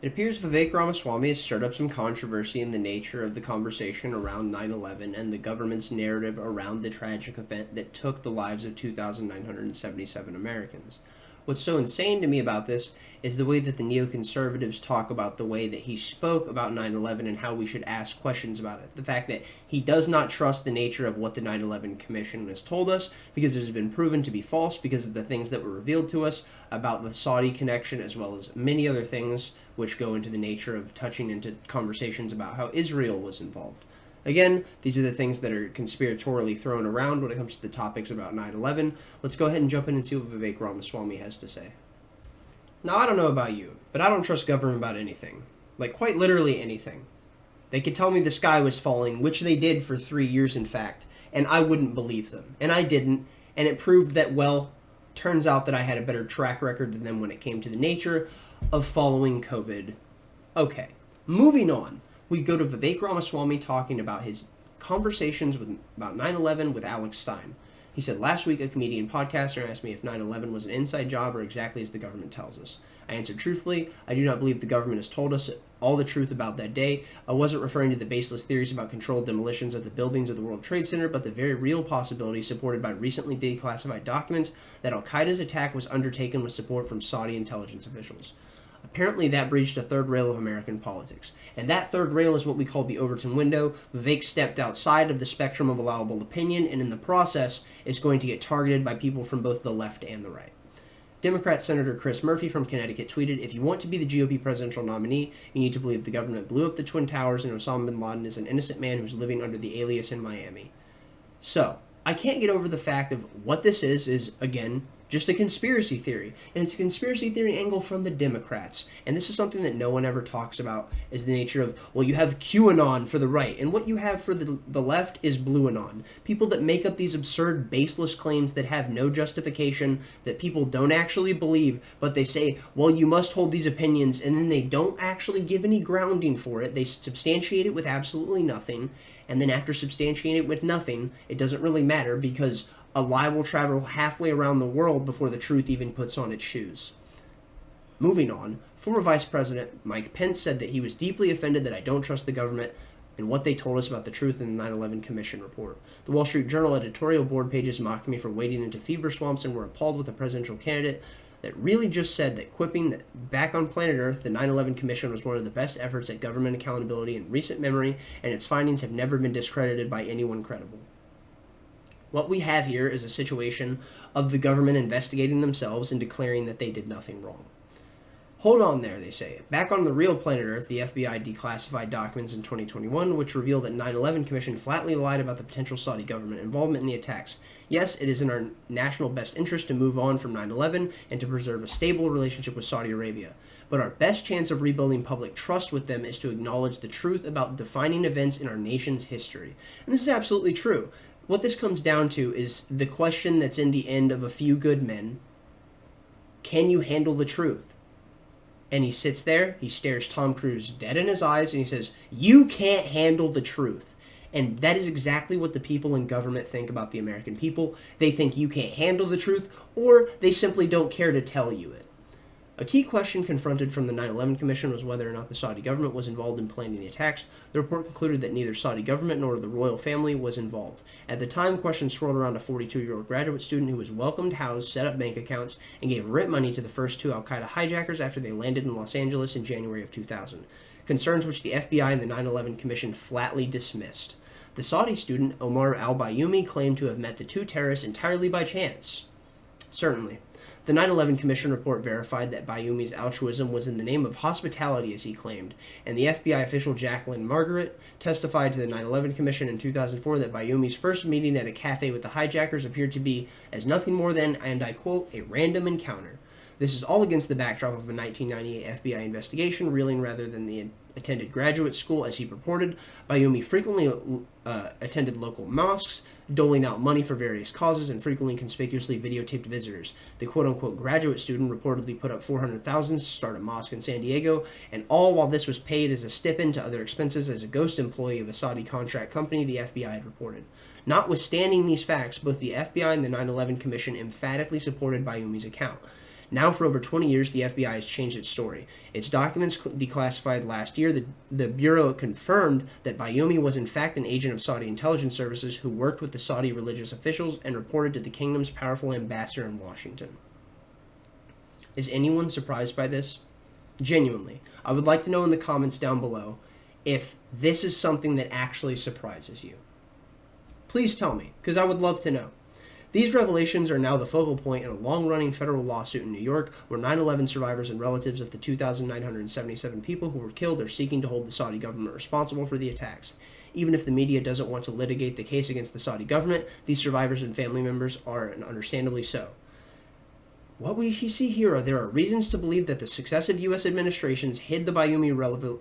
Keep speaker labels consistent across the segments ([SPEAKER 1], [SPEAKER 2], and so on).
[SPEAKER 1] It appears Vivek Ramaswamy has stirred up some controversy in the nature of the conversation around 9/11 and the government's narrative around the tragic event that took the lives of 2,977 Americans. What's so insane to me about this is the way that the neoconservatives talk about the way that he spoke about 9/11 and how we should ask questions about it. The fact that he does not trust the nature of what the 9/11 Commission has told us because it has been proven to be false because of the things that were revealed to us about the Saudi connection, as well as many other things which go into the nature of touching into conversations about how Israel was involved. Again, these are the things that are conspiratorially thrown around when it comes to the topics about 9/11. Let's go ahead and jump in and see what Vivek Ramaswamy has to say. Now, I don't know about you, but I don't trust government about anything. Like, quite literally anything. They could tell me the sky was falling, which they did for 3 years, in fact, and I wouldn't believe them. And I didn't, and it proved that, well, turns out that I had a better track record than them when it came to the nature of following COVID. Okay, moving on. We go to Vivek Ramaswamy talking about his conversations about 9/11 with Alex Stein. He said, last week a comedian podcaster asked me if 9/11 was an inside job or exactly as the government tells us. I answered truthfully, I do not believe the government has told us all the truth about that day. I wasn't referring to the baseless theories about controlled demolitions of the buildings of the World Trade Center, but the very real possibility supported by recently declassified documents that Al-Qaeda's attack was undertaken with support from Saudi intelligence officials. Apparently that breached a third rail of American politics. And that third rail is what we call the Overton window. Vivek stepped outside of the spectrum of allowable opinion, and in the process is going to get targeted by people from both the left and the right. Democrat Senator Chris Murphy from Connecticut tweeted, if you want to be the GOP presidential nominee, you need to believe the government blew up the Twin Towers and Osama bin Laden is an innocent man who's living under the alias in Miami. So, I can't get over the fact of what this is, again, just a conspiracy theory. And it's a conspiracy theory angle from the Democrats. And this is something that no one ever talks about, is the nature of, well, you have QAnon for the right, and what you have for the left is BlueAnon. People that make up these absurd, baseless claims that have no justification, that people don't actually believe, but they say, well, you must hold these opinions, and then they don't actually give any grounding for it. They substantiate it with absolutely nothing, and then after substantiating it with nothing, it doesn't really matter because a lie will travel halfway around the world before the truth even puts on its shoes. Moving on, former Vice President Mike Pence said that he was deeply offended that I don't trust the government and what they told us about the truth in the 9/11 Commission report. The Wall Street Journal editorial board pages mocked me for wading into fever swamps and were appalled with a presidential candidate that really just said that quipping that back on planet Earth, the 9/11 Commission was one of the best efforts at government accountability in recent memory, and its findings have never been discredited by anyone credible. What we have here is a situation of the government investigating themselves and declaring that they did nothing wrong. Hold on there, they say. Back on the real planet Earth, the FBI declassified documents in 2021, which reveal that 9/11 Commission flatly lied about the potential Saudi government involvement in the attacks. Yes, it is in our national best interest to move on from 9/11 and to preserve a stable relationship with Saudi Arabia. But our best chance of rebuilding public trust with them is to acknowledge the truth about defining events in our nation's history. And this is absolutely true. What this comes down to is the question that's in the end of A Few Good Men. Can you handle the truth? And he sits there, he stares Tom Cruise dead in his eyes, and he says, you can't handle the truth. And that is exactly what the people in government think about the American people. They think you can't handle the truth, or they simply don't care to tell you it. A key question confronted from the 9/11 Commission was whether or not the Saudi government was involved in planning the attacks. The report concluded that neither Saudi government nor the royal family was involved. At the time, questions swirled around a 42-year-old graduate student who was welcomed, housed, set up bank accounts, and gave rent money to the first two al-Qaeda hijackers after they landed in Los Angeles in January of 2000. Concerns which the FBI and the 9/11 Commission flatly dismissed. The Saudi student, Omar al-Bayoumi, claimed to have met the two terrorists entirely by chance. Certainly. The 9/11 Commission report verified that Bayoumi's altruism was in the name of hospitality, as he claimed, and the FBI official Jacqueline Margaret testified to the 9/11 Commission in 2004 that Bayoumi's first meeting at a cafe with the hijackers appeared to be as nothing more than, and I quote, a random encounter. This is all against the backdrop of a 1998 FBI investigation, reeling rather than the attended graduate school, as he purported. Bayoumi frequently attended local mosques, doling out money for various causes, and frequently conspicuously videotaped visitors. The quote-unquote graduate student reportedly put up $400,000 to start a mosque in San Diego, and all while this was paid as a stipend to other expenses as a ghost employee of a Saudi contract company, the FBI had reported. Notwithstanding these facts, both the FBI and the 9/11 Commission emphatically supported Bayoumi's account. Now, for over 20 years, the FBI has changed its story. Its documents declassified last year, the Bureau confirmed that Bayoumi was in fact an agent of Saudi intelligence services who worked with the Saudi religious officials and reported to the kingdom's powerful ambassador in Washington. Is anyone surprised by this? Genuinely. I would like to know in the comments down below if this is something that actually surprises you. Please tell me, because I would love to know. These revelations are now the focal point in a long-running federal lawsuit in New York where 9/11 survivors and relatives of the 2,977 people who were killed are seeking to hold the Saudi government responsible for the attacks. Even if the media doesn't want to litigate the case against the Saudi government, these survivors and family members are, and understandably so. What we see here there are reasons to believe that the successive U.S. administrations hid the Bayoumi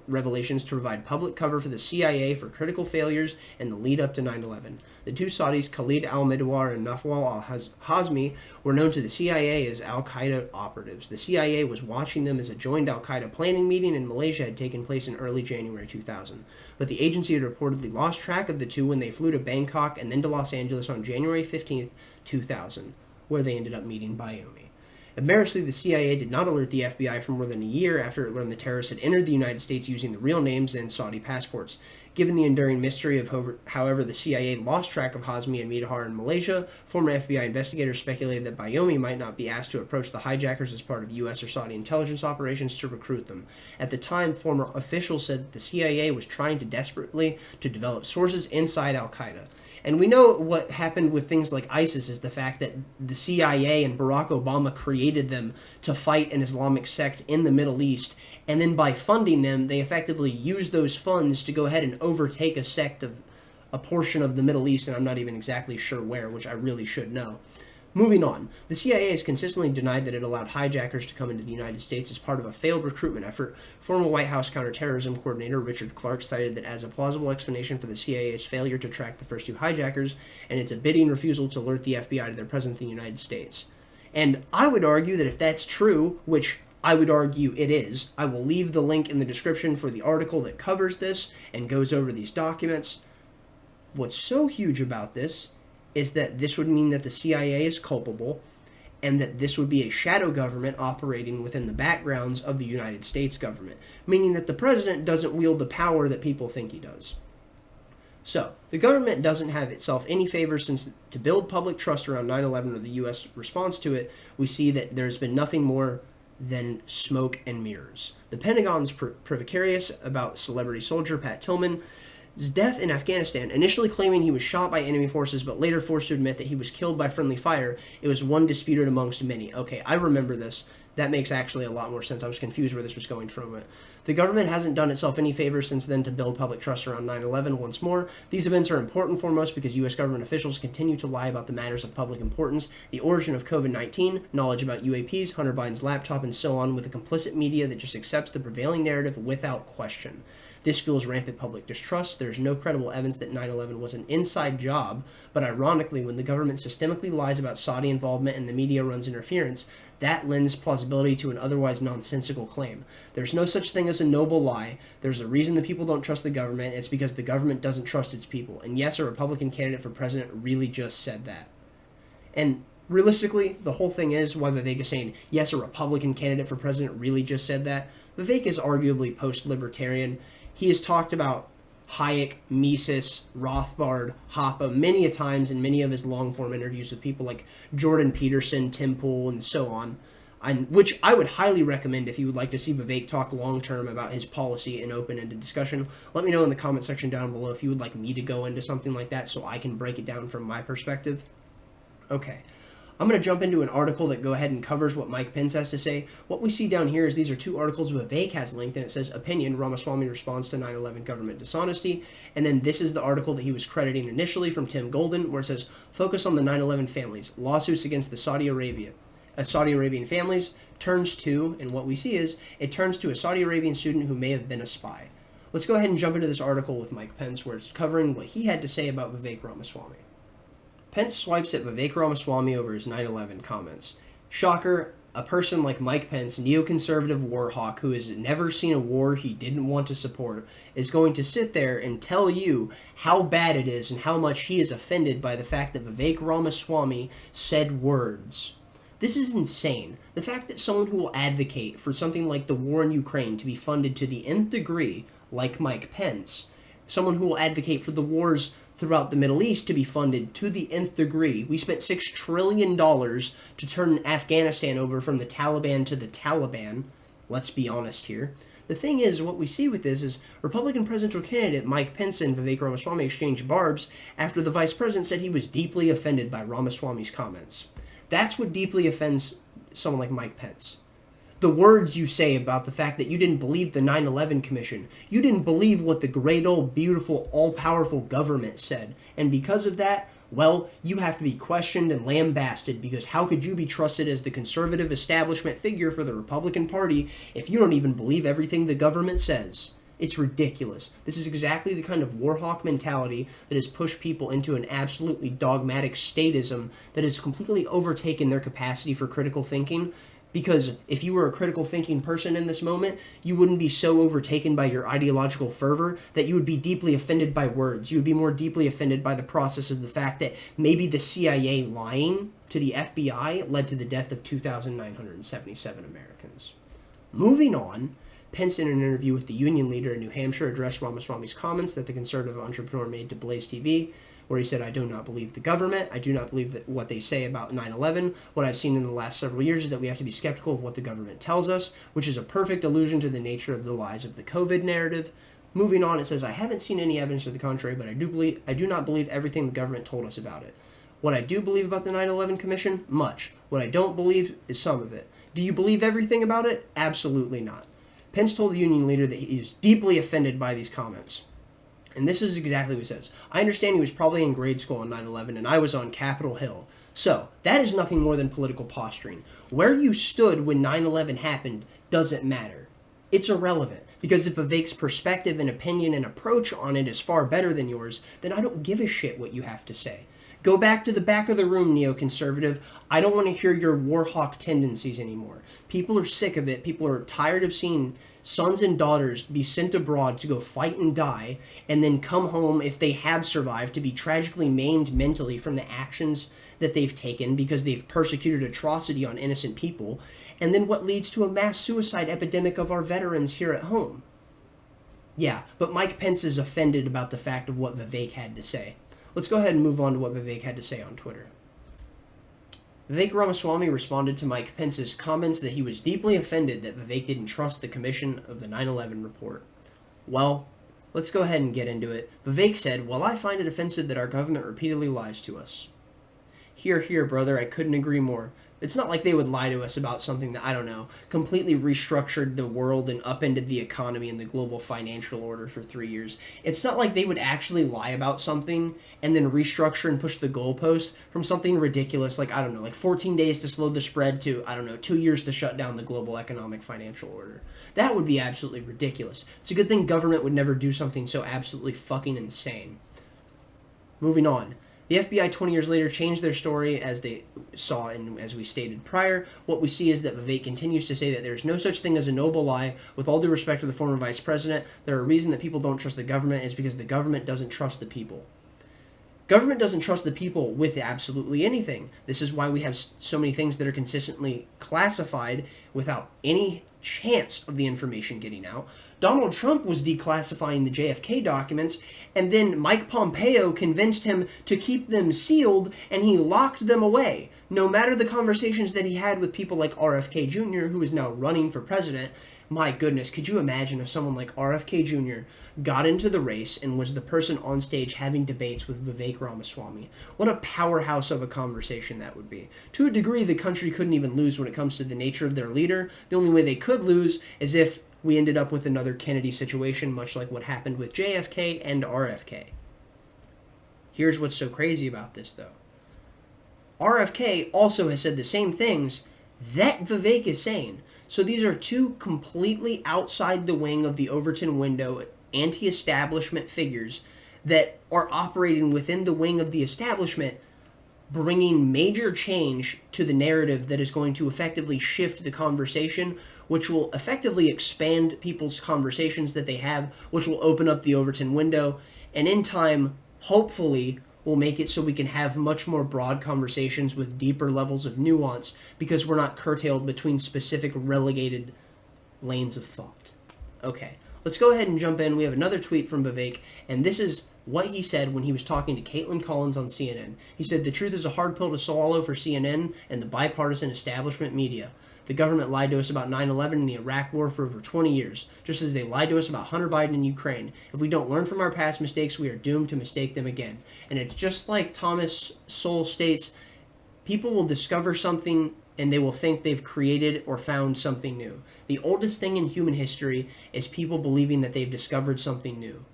[SPEAKER 1] revelations to provide public cover for the CIA for critical failures in the lead up to 9/11. The two Saudis, Khalid al-Midwar and Nawfal al-Hazmi, were known to the CIA as al-Qaeda operatives. The CIA was watching them as a joint al-Qaeda planning meeting in Malaysia had taken place in early January 2000. But the agency had reportedly lost track of the two when they flew to Bangkok and then to Los Angeles on January 15, 2000, where they ended up meeting Bayoumi. Embarrassingly, the CIA did not alert the FBI for more than a year after it learned the terrorists had entered the United States using the real names and Saudi passports. Given the enduring mystery of however the CIA lost track of Hazmi and Midhar in Malaysia, former FBI investigators speculated that Bayoumi might not be asked to approach the hijackers as part of U.S. or Saudi intelligence operations to recruit them. At the time, former officials said that the CIA was trying desperately to develop sources inside al-Qaeda. And we know what happened with things like ISIS is the fact that the CIA and Barack Obama created them to fight an Islamic sect in the Middle East. And then by funding them, they effectively used those funds to go ahead and overtake a sect of a portion of the Middle East. And I'm not even exactly sure where, which I really should know. Moving on, the CIA has consistently denied that it allowed hijackers to come into the United States as part of a failed recruitment effort. Former White House counterterrorism coordinator Richard Clark cited that as a plausible explanation for the CIA's failure to track the first two hijackers and its abetting refusal to alert the FBI to their presence in the United States. And I would argue that if that's true, which I would argue it is, I will leave the link in the description for the article that covers this and goes over these documents. What's so huge about this is that this would mean that the CIA is culpable and that this would be a shadow government operating within the backgrounds of the United States government, meaning that the president doesn't wield the power that people think he does. So, the government doesn't have itself any favors since to build public trust around 9/11 or the U.S. response to it, we see that there's been nothing more than smoke and mirrors. The Pentagon's precarious about celebrity soldier Pat Tillman's death in Afghanistan, initially claiming he was shot by enemy forces but later forced to admit that he was killed by friendly fire. It was one disputed amongst many. Okay, I remember this. That makes actually a lot more sense. I was confused where this was going from it. The government hasn't done itself any favors since then to build public trust around 9/11 once more. These events are important foremost because U.S. government officials continue to lie about the matters of public importance, the origin of COVID-19, knowledge about UAPs, Hunter Biden's laptop, and so on, with a complicit media that just accepts the prevailing narrative without question. This fuels rampant public distrust. There is no credible evidence that 9/11 was an inside job, but ironically, when the government systemically lies about Saudi involvement and the media runs interference, that lends plausibility to an otherwise nonsensical claim. There's no such thing as a noble lie. There's a reason the people don't trust the government. It's because the government doesn't trust its people. And yes, a Republican candidate for president really just said that. And realistically, the whole thing is why Vivek is saying, yes, a Republican candidate for president really just said that. Vivek is arguably post-libertarian. He has talked about Hayek, Mises, Rothbard, Hoppe many a times in many of his long-form interviews with people like Jordan Peterson, Tim Pool, and so on, which I would highly recommend if you would like to see Vivek talk long-term about his policy in open-ended discussion. Let me know in the comment section down below if you would like me to go into something like that so I can break it down from my perspective. Okay. I'm going to jump into an article that go ahead and covers what Mike Pence has to say. What we see down here is these are two articles Vivek has linked, and it says, Opinion, Ramaswamy responds to 9/11 government dishonesty. And then this is the article that he was crediting initially from Tim Golden, where it says, Focus on the 9/11 families. Lawsuits against the Saudi Arabian families turns to, and what we see is, it turns to a Saudi Arabian student who may have been a spy. Let's go ahead and jump into this article with Mike Pence, where it's covering what he had to say about Vivek Ramaswamy. Pence swipes at Vivek Ramaswamy over his 9/11 comments. Shocker, a person like Mike Pence, neoconservative war hawk who has never seen a war he didn't want to support, is going to sit there and tell you how bad it is and how much he is offended by the fact that Vivek Ramaswamy said words. This is insane. The fact that someone who will advocate for something like the war in Ukraine to be funded to the nth degree, like Mike Pence, someone who will advocate for the wars throughout the Middle East to be funded to the nth degree. We spent $6 trillion to turn Afghanistan over from the Taliban to the Taliban. Let's be honest here. The thing is, what we see with this is Republican presidential candidate Mike Pence and Vivek Ramaswamy exchanged barbs after the vice president said he was deeply offended by Ramaswamy's comments. That's what deeply offends someone like Mike Pence. The words you say about the fact that you didn't believe the 9/11 Commission, you didn't believe what the great old beautiful all-powerful government said, and because of that, well, you have to be questioned and lambasted, because how could you be trusted as the conservative establishment figure for the Republican Party if you don't even believe everything the government says? It's ridiculous. This is exactly the kind of warhawk mentality that has pushed people into an absolutely dogmatic statism that has completely overtaken their capacity for critical thinking. Because if you were a critical thinking person in this moment, you wouldn't be so overtaken by your ideological fervor that you would be deeply offended by words. You would be more deeply offended by the process of the fact that maybe the CIA lying to the FBI led to the death of 2,977 Americans. Moving on, Pence, in an interview with the union leader in New Hampshire, addressed Ramaswamy's comments that the conservative entrepreneur made to Blaze TV, where he said, "I do not believe the government. I do not believe that what they say about 9/11. What I've seen in the last several years is that we have to be skeptical of what the government tells us," which is a perfect allusion to the nature of the lies of the COVID narrative. Moving on, it says, "I haven't seen any evidence to the contrary, but I do not believe everything the government told us about it. What I do believe about the 9/11 Commission? Much. What I don't believe is some of it. Do you believe everything about it? Absolutely not." Pence told the union leader that he was deeply offended by these comments. And this is exactly what he says. "I understand he was probably in grade school on 9/11, and I was on Capitol Hill. So, that is nothing more than political posturing. Where you stood when 9/11 happened doesn't matter. It's irrelevant. Because if Vivek's perspective and opinion and approach on it is far better than yours, then I don't give a shit what you have to say. Go back to the back of the room, neoconservative. I don't want to hear your warhawk tendencies anymore. People are sick of it. People are tired of seeing sons and daughters be sent abroad to go fight and die, and then come home, if they have survived, to be tragically maimed mentally from the actions that they've taken because they've persecuted atrocity on innocent people, and then what leads to a mass suicide epidemic of our veterans here at home." Yeah, but Mike Pence is offended about the fact of what Vivek had to say. Let's go ahead and move on to what Vivek had to say on Twitter. Vivek Ramaswamy responded to Mike Pence's comments that he was deeply offended that Vivek didn't trust the commission of the 9/11 report. Well, let's go ahead and get into it. Vivek said, "Well, I find it offensive that our government repeatedly lies to us." Hear, hear, brother, I couldn't agree more. It's not like they would lie to us about something that, I don't know, completely restructured the world and upended the economy and the global financial order for 3 years. It's not like they would actually lie about something and then restructure and push the goalpost from something ridiculous like, I don't know, like 14 days to slow the spread to, I don't know, 2 years to shut down the global economic financial order. That would be absolutely ridiculous. It's a good thing government would never do something so absolutely fucking insane. Moving on. The FBI 20 years later changed their story as they saw, and as we stated prior. What we see is that Vivek continues to say that there is no such thing as a noble lie. With all due respect to the former vice president, the reason that people don't trust the government is because the government doesn't trust the people. Government doesn't trust the people with absolutely anything. This is why we have so many things that are consistently classified without any chance of the information getting out. Donald Trump was declassifying the JFK documents, and then Mike Pompeo convinced him to keep them sealed, and he locked them away. No matter the conversations that he had with people like RFK Jr., who is now running for president, my goodness, could you imagine if someone like RFK Jr. got into the race and was the person on stage having debates with Vivek Ramaswamy? What a powerhouse of a conversation that would be. To a degree, the country couldn't even lose when it comes to the nature of their leader. The only way they could lose is if we ended up with another Kennedy situation, much like what happened with JFK and RFK. Here's what's so crazy about this, though. RFK also has said the same things that Vivek is saying. So these are two completely outside the wing of the Overton window anti-establishment figures that are operating within the wing of the establishment, bringing major change to the narrative that is going to effectively shift the conversation, which will effectively expand people's conversations that they have, which will open up the Overton window, and in time, hopefully, will make it so we can have much more broad conversations with deeper levels of nuance because we're not curtailed between specific relegated lanes of thought. Okay, let's go ahead and jump in. We have another tweet from Vivek, and this is what he said when he was talking to Caitlin Collins on CNN. He said, "The truth is a hard pill to swallow for CNN and the bipartisan establishment media. The government lied to us about 9/11 and the Iraq War for over 20 years, just as they lied to us about Hunter Biden and Ukraine. If we don't learn from our past mistakes, we are doomed to mistake them again." And it's just like Thomas Sowell states, people will discover something and they will think they've created or found something new. The oldest thing in human history is people believing that they've discovered something new.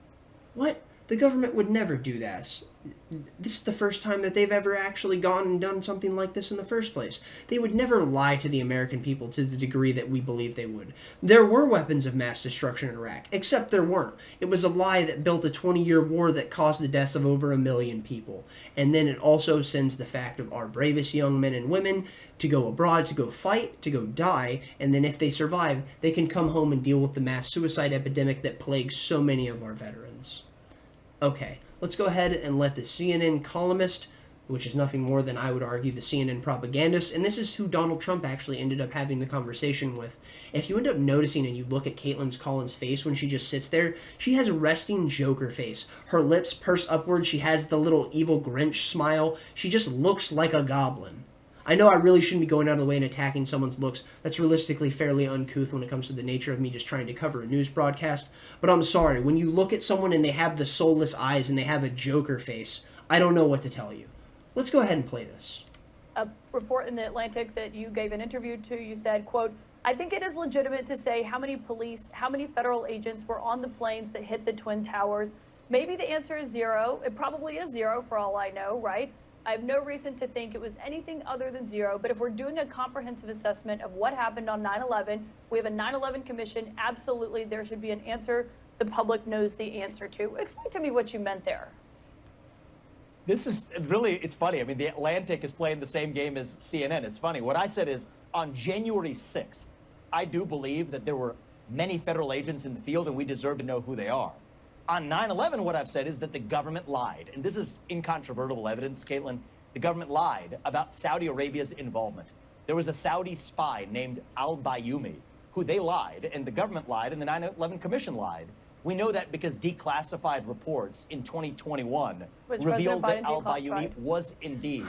[SPEAKER 1] What? The government would never do that. This is the first time that they've ever actually gone and done something like this in the first place. They would never lie to the American people to the degree that we believe they would. There were weapons of mass destruction in Iraq, except there weren't. It was a lie that built a 20-year war that caused the deaths of over 1 million people. And then it also sends the fact of our bravest young men and women to go abroad, to go fight, to go die, and then if they survive, they can come home and deal with the mass suicide epidemic that plagues so many of our veterans. Okay, let's go ahead and let the CNN columnist, which is nothing more than, I would argue, the CNN propagandist, and this is who Donald Trump actually ended up having the conversation with. If you end up noticing and you look at Caitlin Collins' face when she just sits there, she has a resting Joker face. Her lips purse upward, she has the little evil Grinch smile, she just looks like a goblin. I know I really shouldn't be going out of the way and attacking someone's looks. That's realistically fairly uncouth when it comes to the nature of me just trying to cover a news broadcast. But I'm sorry, when you look at someone and they have the soulless eyes and they have a Joker face, I don't know what to tell you. Let's go ahead and play this.
[SPEAKER 2] A report in the Atlantic that you gave an interview to, you said, quote, "I think it is legitimate to say how many federal agents were on the planes that hit the Twin Towers. Maybe the answer is zero. It probably is zero for all I know, right? I have no reason to think it was anything other than zero, but if we're doing a comprehensive assessment of what happened on 9/11, we have a 9/11 commission, absolutely there should be an answer the public knows the answer to." Explain to me what you meant there.
[SPEAKER 3] This is really, it's funny. I mean, the Atlantic is playing the same game as CNN. It's funny. What I said is, on January 6th, I do believe that there were many federal agents in the field and we deserve to know who they are. On 9/11, what I've said is that the government lied. And this is incontrovertible evidence, Caitlin. The government lied about Saudi Arabia's involvement. There was a Saudi spy named al-Bayoumi who they lied, and the government lied, and the 9/11 Commission lied. We know that because declassified reports in 2021 revealed that al-Bayoumi was indeed...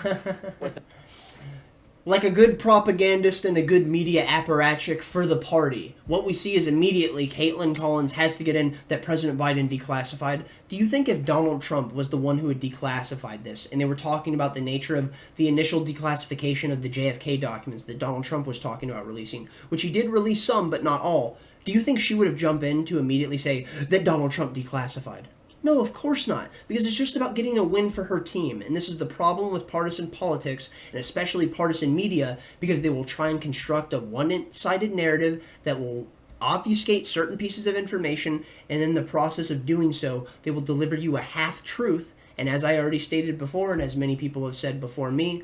[SPEAKER 1] Like a good propagandist and a good media apparatchik for the party, what we see is immediately Caitlin Collins has to get in that President Biden declassified. Do you think if Donald Trump was the one who had declassified this, and they were talking about the nature of the initial declassification of the JFK documents that Donald Trump was talking about releasing, which he did release some but not all, do you think she would have jumped in to immediately say that Donald Trump declassified? No, of course not, because it's just about getting a win for her team, and this is the problem with partisan politics, and especially partisan media, because they will try and construct a one-sided narrative that will obfuscate certain pieces of information, and in the process of doing so, they will deliver you a half-truth, and as I already stated before, and as many people have said before me,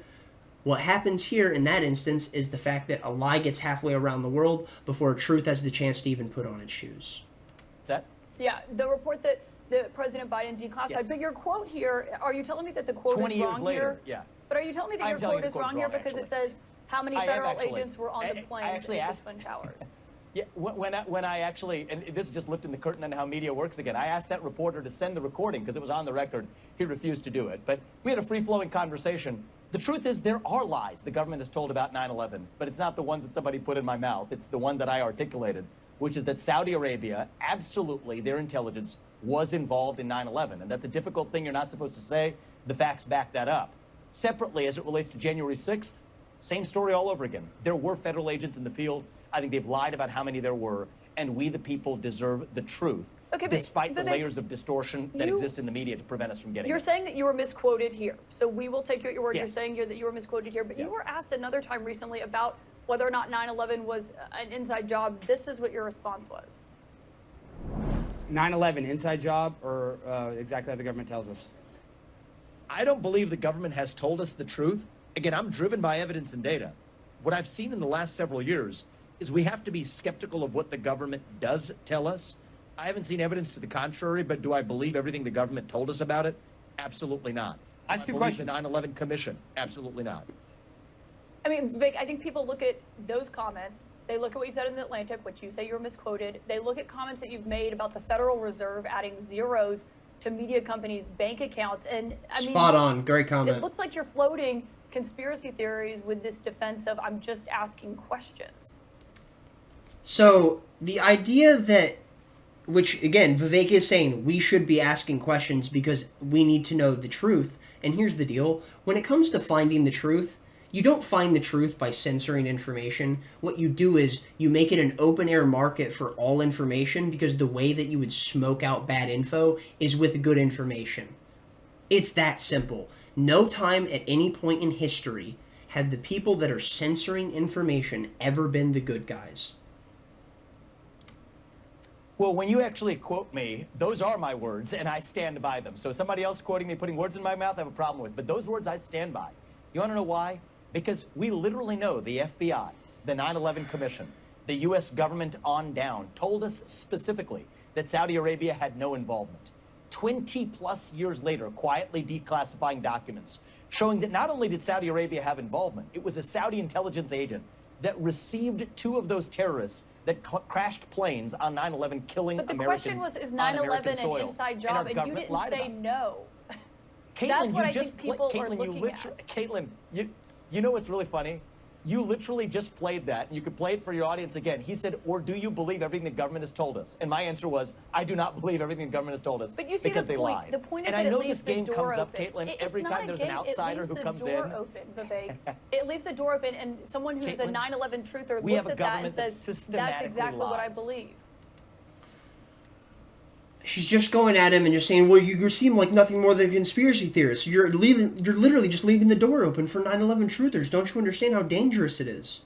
[SPEAKER 1] what happens here in that instance is the fact that a lie gets halfway around the world before a truth has the chance to even put on its shoes.
[SPEAKER 3] Is that?
[SPEAKER 2] Yeah, the report that President Biden declassified. Yes. But your quote here, are you telling me that the quote is wrong
[SPEAKER 3] 20 years later,
[SPEAKER 2] here?
[SPEAKER 3] Yeah.
[SPEAKER 2] But are you telling me that your quote is wrong here because it says how many federal agents were on the planes at the Twin Towers?
[SPEAKER 3] Yeah, when I actually, and this is just lifting the curtain on how media works again, I asked that reporter to send the recording because it was on the record. He refused to do it. But we had a free-flowing conversation. The truth is there are lies the government has told about 9/11, but it's not the ones that somebody put in my mouth. It's the one that I articulated, which is that Saudi Arabia, absolutely, their intelligence was involved in 9/11. And that's a difficult thing you're not supposed to say. The facts back that up. Separately, as it relates to January 6th, same story all over again. There were federal agents in the field. I think they've lied about how many there were, and we, the people, deserve the truth, despite the layers of distortion that exist in the media to prevent us from getting it.
[SPEAKER 2] You're saying that you were misquoted here, so we will take you at your word.
[SPEAKER 3] Yes.
[SPEAKER 2] You're saying that you were misquoted here, but you were asked another time recently about whether or not 9/11 was an inside job. This is what your response was.
[SPEAKER 4] 9/11 inside job, or exactly how the government tells us?
[SPEAKER 5] I don't believe the government has told us the truth. Again, I'm driven by evidence and data. What I've seen in the last several years is we have to be skeptical of what the government does tell us. I haven't seen evidence to the contrary, but do I believe everything the government told us about it? Absolutely not.
[SPEAKER 4] Ask two
[SPEAKER 5] believe the
[SPEAKER 4] questions.
[SPEAKER 5] 9/11 Commission. Absolutely not.
[SPEAKER 2] I mean, Vic, I think people look at those comments. They look at what you said in the Atlantic, which you say you were misquoted. They look at comments that you've made about the Federal Reserve adding zeros to media companies' bank accounts. And I mean,
[SPEAKER 1] Spot on. Great comment.
[SPEAKER 2] it looks like you're floating conspiracy theories with this defense of I'm just asking questions.
[SPEAKER 1] So the idea that, which again, Vivek is saying we should be asking questions because we need to know the truth. And here's the deal. When it comes to finding the truth, you don't find the truth by censoring information. What you do is you make it an open air market for all information, because the way that you would smoke out bad info is with good information. It's that simple. No time at any point in history have the people that are censoring information ever been the good guys.
[SPEAKER 3] Well, when you actually quote me, those are my words, and I stand by them. So somebody else quoting me, putting words in my mouth, I have a problem with. But those words I stand by. You want to know why? Because we literally know the FBI, the 9/11 Commission, the U.S. government on down told us specifically that Saudi Arabia had no involvement. 20-plus years later, quietly declassifying documents showing that not only did Saudi Arabia have involvement, it was a Saudi intelligence agent that received two of those terrorists that crashed planes on 9/11, killing
[SPEAKER 2] But the
[SPEAKER 3] Americans
[SPEAKER 2] question was, is
[SPEAKER 3] on
[SPEAKER 2] 9/11
[SPEAKER 3] American
[SPEAKER 2] an
[SPEAKER 3] soil.
[SPEAKER 2] inside
[SPEAKER 3] our
[SPEAKER 2] job? And you
[SPEAKER 3] government
[SPEAKER 2] didn't
[SPEAKER 3] lied
[SPEAKER 2] say
[SPEAKER 3] about it.
[SPEAKER 2] no.
[SPEAKER 3] Caitlin,
[SPEAKER 2] That's what
[SPEAKER 3] you
[SPEAKER 2] I
[SPEAKER 3] just
[SPEAKER 2] think people are
[SPEAKER 3] Caitlin, you
[SPEAKER 2] looking
[SPEAKER 3] literally,
[SPEAKER 2] at.
[SPEAKER 3] Caitlin, you know what's really funny? You literally just played that, and you could play it for your audience again. He said, or do you believe everything the government has told us? And my answer was, I do not believe everything the government has told us,
[SPEAKER 2] But you see
[SPEAKER 3] because
[SPEAKER 2] the
[SPEAKER 3] they
[SPEAKER 2] point.
[SPEAKER 3] lied.
[SPEAKER 2] The point is
[SPEAKER 3] and
[SPEAKER 2] that
[SPEAKER 3] I know
[SPEAKER 2] it leaves
[SPEAKER 3] this game
[SPEAKER 2] the door
[SPEAKER 3] comes up,
[SPEAKER 2] open.
[SPEAKER 3] Caitlin,
[SPEAKER 2] It's
[SPEAKER 3] every
[SPEAKER 2] not
[SPEAKER 3] time
[SPEAKER 2] a
[SPEAKER 3] there's
[SPEAKER 2] game.
[SPEAKER 3] an outsider
[SPEAKER 2] it
[SPEAKER 3] who
[SPEAKER 2] leaves
[SPEAKER 3] comes
[SPEAKER 2] the door
[SPEAKER 3] in.
[SPEAKER 2] open, Vivek. It leaves the door open, and someone who's a
[SPEAKER 3] Caitlin,
[SPEAKER 2] 9/11 truther
[SPEAKER 3] we have
[SPEAKER 2] looks
[SPEAKER 3] a
[SPEAKER 2] at that and
[SPEAKER 3] government that
[SPEAKER 2] says, that's
[SPEAKER 3] systematically
[SPEAKER 2] exactly what I
[SPEAKER 3] lies.
[SPEAKER 2] believe.
[SPEAKER 1] She's just going at him and just saying, well, you seem like nothing more than a conspiracy theorist. You're literally just leaving the door open for 9/11 truthers. Don't you understand how dangerous it is?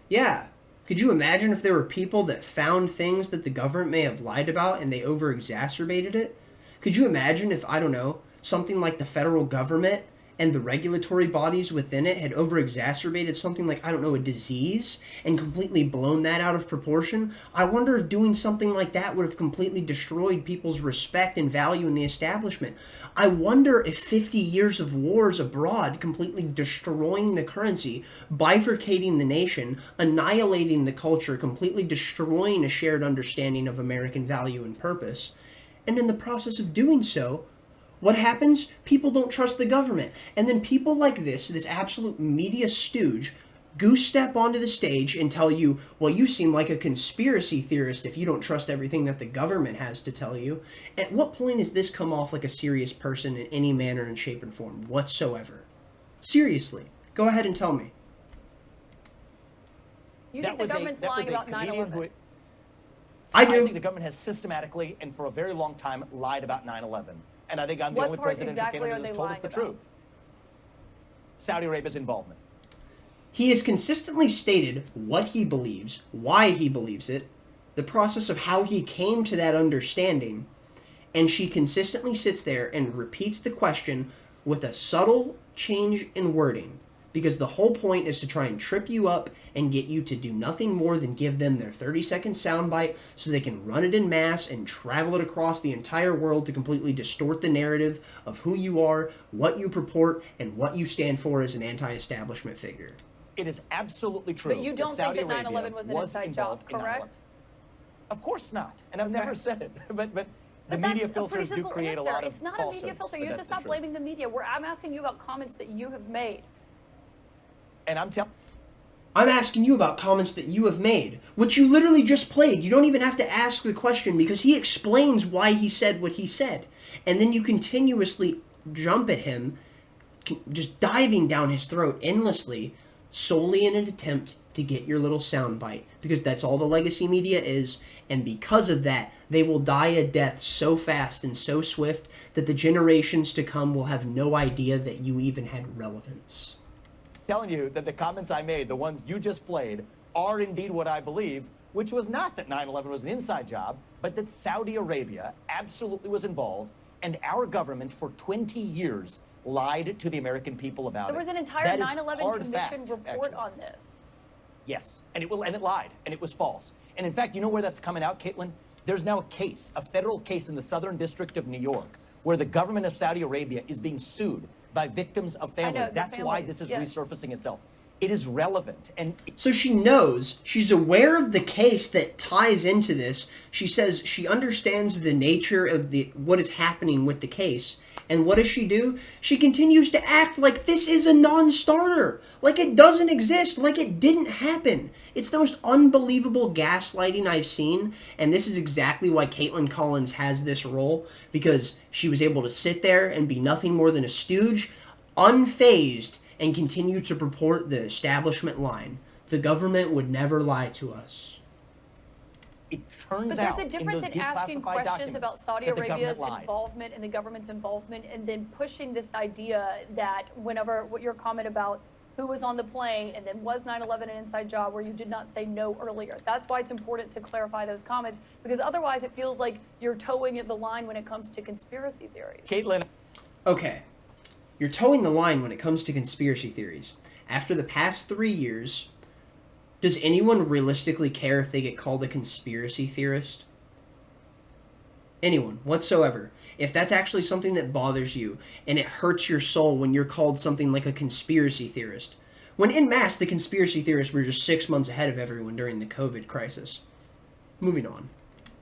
[SPEAKER 1] Yeah. Could you imagine if there were people that found things that the government may have lied about and they over-exacerbated it? Could you imagine if, I don't know, something like the federal government and the regulatory bodies within it had over-exacerbated something like, I don't know, a disease and completely blown that out of proportion? I wonder if doing something like that would have completely destroyed people's respect and value in the establishment. I wonder if 50 years of wars abroad, completely destroying the currency, bifurcating the nation, annihilating the culture, completely destroying a shared understanding of American value and purpose, and in the process of doing so, what happens? People don't trust the government. And then people like this absolute media stooge, goose step onto the stage and tell you, well, you seem like a conspiracy theorist if you don't trust everything that the government has to tell you. At what point does this come off like a serious person in any manner and shape and form whatsoever? Seriously. Go ahead and tell me.
[SPEAKER 2] You think the government's lying about 9/11?
[SPEAKER 1] I
[SPEAKER 3] I
[SPEAKER 1] do.
[SPEAKER 3] think the government has systematically and for a very long time lied about 9/11. And I think I'm the
[SPEAKER 2] What
[SPEAKER 3] only
[SPEAKER 2] part
[SPEAKER 3] presidential
[SPEAKER 2] exactly
[SPEAKER 3] candidate
[SPEAKER 2] are
[SPEAKER 3] who's
[SPEAKER 2] they
[SPEAKER 3] told us
[SPEAKER 2] lying
[SPEAKER 3] the
[SPEAKER 2] about?
[SPEAKER 3] truth. Saudi Arabia's involvement.
[SPEAKER 1] He has consistently stated what he believes, why he believes it, the process of how he came to that understanding, and she consistently sits there and repeats the question with a subtle change in wording, because the whole point is to try and trip you up and get you to do nothing more than give them their 30-second soundbite so they can run it in mass and travel it across the entire world to completely distort the narrative of who you are, what you purport, and what you stand for as an anti-establishment figure.
[SPEAKER 3] It is absolutely true.
[SPEAKER 2] But you don't
[SPEAKER 3] that
[SPEAKER 2] think
[SPEAKER 3] Saudi
[SPEAKER 2] that 9/11
[SPEAKER 3] Arabia
[SPEAKER 2] was an inside job,
[SPEAKER 3] involved in 9/11.
[SPEAKER 2] correct?
[SPEAKER 3] Of course not. And I've never said it. But the
[SPEAKER 2] But
[SPEAKER 3] media
[SPEAKER 2] that's a pretty
[SPEAKER 3] filters do
[SPEAKER 2] simple
[SPEAKER 3] create
[SPEAKER 2] answer.
[SPEAKER 3] a lot of
[SPEAKER 2] It's not a
[SPEAKER 3] falsehoods.
[SPEAKER 2] media filter.
[SPEAKER 3] but
[SPEAKER 2] You have to
[SPEAKER 3] that's the
[SPEAKER 2] stop
[SPEAKER 3] truth.
[SPEAKER 2] blaming the media. I'm asking you about comments that you have made.
[SPEAKER 3] And
[SPEAKER 1] I'm asking you about comments that you have made, which you literally just played. You don't even have to ask the question because he explains why he said what he said. And then you continuously jump at him, just diving down his throat endlessly, solely in an attempt to get your little soundbite. Because that's all the legacy media is. And because of that, they will die a death so fast and so swift that the generations to come will have no idea that you even had relevance.
[SPEAKER 3] telling you that the comments I made, the ones you just played, are indeed what I believe, which was not that 9/11 was an inside job, but that Saudi Arabia absolutely was involved, and our government for 20 years lied to the American people about it.
[SPEAKER 2] There was an entire
[SPEAKER 3] That is
[SPEAKER 2] 9/11
[SPEAKER 3] hard
[SPEAKER 2] commission
[SPEAKER 3] fact,
[SPEAKER 2] report
[SPEAKER 3] actually.
[SPEAKER 2] on this.
[SPEAKER 3] Yes, and it lied, and it was false. And in fact, you know where that's coming out, Caitlin? There's now a case, a federal case in the Southern District of New York, where the government of Saudi Arabia is being sued by victims of families.
[SPEAKER 2] the
[SPEAKER 3] That's why
[SPEAKER 2] families,
[SPEAKER 3] this is
[SPEAKER 2] yes.
[SPEAKER 3] resurfacing itself. It is relevant. And
[SPEAKER 1] So she knows, she's aware of the case that ties into this. She says she understands the nature of what is happening with the case. And what does she do? She continues to act like this is a non-starter, like it doesn't exist, like it didn't happen. It's the most unbelievable gaslighting I've seen, and this is exactly why Caitlin Collins has this role, because she was able to sit there and be nothing more than a stooge, unfazed, and continue to purport the establishment line. The government would never lie to us.
[SPEAKER 3] it turns
[SPEAKER 2] But
[SPEAKER 3] out
[SPEAKER 2] there's a difference
[SPEAKER 3] in those
[SPEAKER 2] in asking
[SPEAKER 3] declassified
[SPEAKER 2] questions
[SPEAKER 3] documents
[SPEAKER 2] about Saudi
[SPEAKER 3] that the
[SPEAKER 2] Arabia's
[SPEAKER 3] government lied.
[SPEAKER 2] involvement and the government's involvement, and then pushing this idea that whenever what your comment about who was on the plane and then was 9/11 an inside job where you did not say no earlier. That's why it's important to clarify those comments, because otherwise it feels like you're towing the line when it comes to conspiracy theories.
[SPEAKER 3] Caitlin,
[SPEAKER 1] Okay, you're towing the line when it comes to conspiracy theories. After the past 3 years, does anyone realistically care if they get called a conspiracy theorist? Anyone whatsoever. If that's actually something that bothers you and it hurts your soul when you're called something like a conspiracy theorist, when en masse the conspiracy theorists were just 6 months ahead of everyone during the COVID crisis. Moving on.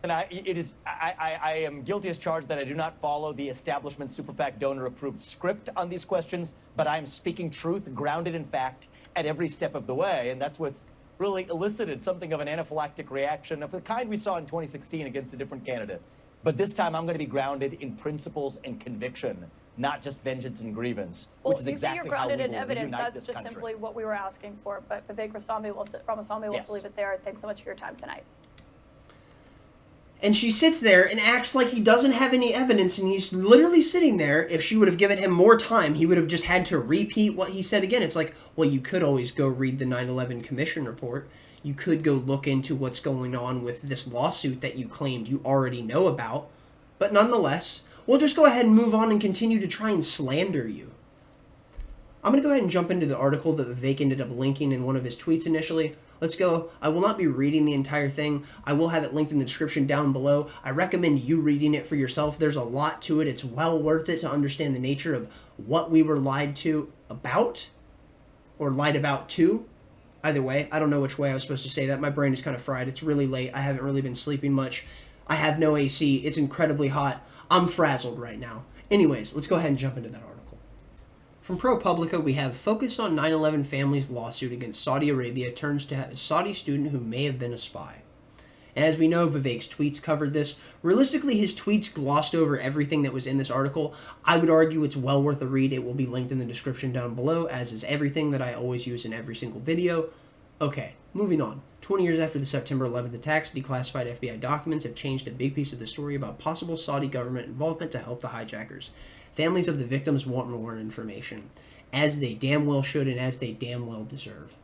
[SPEAKER 3] and I am guilty as charged that I do not follow the establishment super PAC donor-approved script on these questions, but I am speaking truth, grounded in fact, at every step of the way, and that's what's really elicited something of an anaphylactic reaction of the kind we saw in 2016 against a different candidate. But this time I'm going to be grounded in principles and conviction, not just vengeance and grievance,
[SPEAKER 2] Well,
[SPEAKER 3] which is
[SPEAKER 2] you
[SPEAKER 3] exactly
[SPEAKER 2] say you're
[SPEAKER 3] how we
[SPEAKER 2] grounded
[SPEAKER 3] will
[SPEAKER 2] in evidence.
[SPEAKER 3] reunite
[SPEAKER 2] That's
[SPEAKER 3] this
[SPEAKER 2] just
[SPEAKER 3] country.
[SPEAKER 2] simply what we were asking for. But Vivek Ramaswamy, we'll have
[SPEAKER 3] Yes.
[SPEAKER 2] to leave it there. Thanks so much for your time tonight.
[SPEAKER 1] And she sits there and acts like he doesn't have any evidence, and he's literally sitting there. If she would have given him more time, he would have just had to repeat what he said again. It's like, well, you could always go read the 9/11 Commission report. You could go look into what's going on with this lawsuit that you claimed you already know about. But nonetheless, we'll just go ahead and move on and continue to try and slander you. I'm going to go ahead and jump into the article that Vivek ended up linking in one of his tweets initially. Let's go. I will not be reading the entire thing. I will have it linked in the description down below. I recommend you reading it for yourself. There's a lot to it. It's well worth it to understand the nature of what we were lied to about, or lied about to. Either way, I don't know which way I was supposed to say that. My brain is kind of fried. It's really late. I haven't really been sleeping much. I have no AC. It's incredibly hot. I'm frazzled right now. Anyways, let's go ahead and jump into that article. From ProPublica, we have focused on 9/11 family's lawsuit against Saudi Arabia turns to a Saudi student who may have been a spy. And as we know, Vivek's tweets covered this. Realistically, his tweets glossed over everything that was in this article. I would argue it's well worth a read. It will be linked in the description down below, as is everything that I always use in every single video. Okay, moving on. 20 years after the September 11th attacks, declassified FBI documents have changed a big piece of the story about possible Saudi government involvement to help the hijackers. Families of the victims want more information, as they damn well should and as they damn well deserve.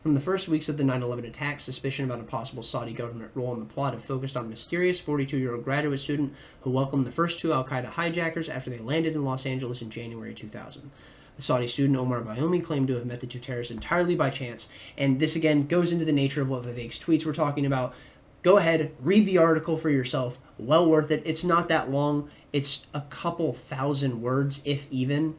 [SPEAKER 1] From the first weeks of the 9/11 attacks, suspicion about a possible Saudi government role in the plot have focused on a mysterious 42-year-old graduate student who welcomed the first two al-Qaeda hijackers after they landed in Los Angeles in January 2000. The Saudi student, Omar Bayoumi, claimed to have met the two terrorists entirely by chance, and this again goes into the nature of what Vivek's tweets were talking about. Go ahead, read the article for yourself. Well worth it. It's not that long. It's a couple thousand words, if even.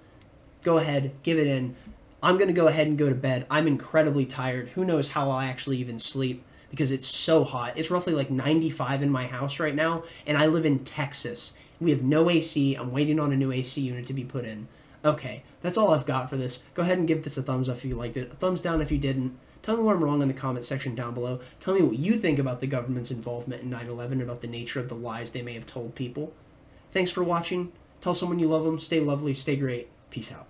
[SPEAKER 1] Go ahead, give it in. I'm going to go ahead and go to bed. I'm incredibly tired. Who knows how I'll actually even sleep because it's so hot. It's roughly like 95 in my house right now, and I live in Texas. We have no AC. I'm waiting on a new AC unit to be put in. Okay, that's all I've got for this. Go ahead and give this a thumbs up if you liked it. A thumbs down if you didn't. Tell me where I'm wrong in the comment section down below. Tell me what you think about the government's involvement in 9/11, about the nature of the lies they may have told people. Thanks for watching. Tell someone you love them. Stay lovely. Stay great. Peace out.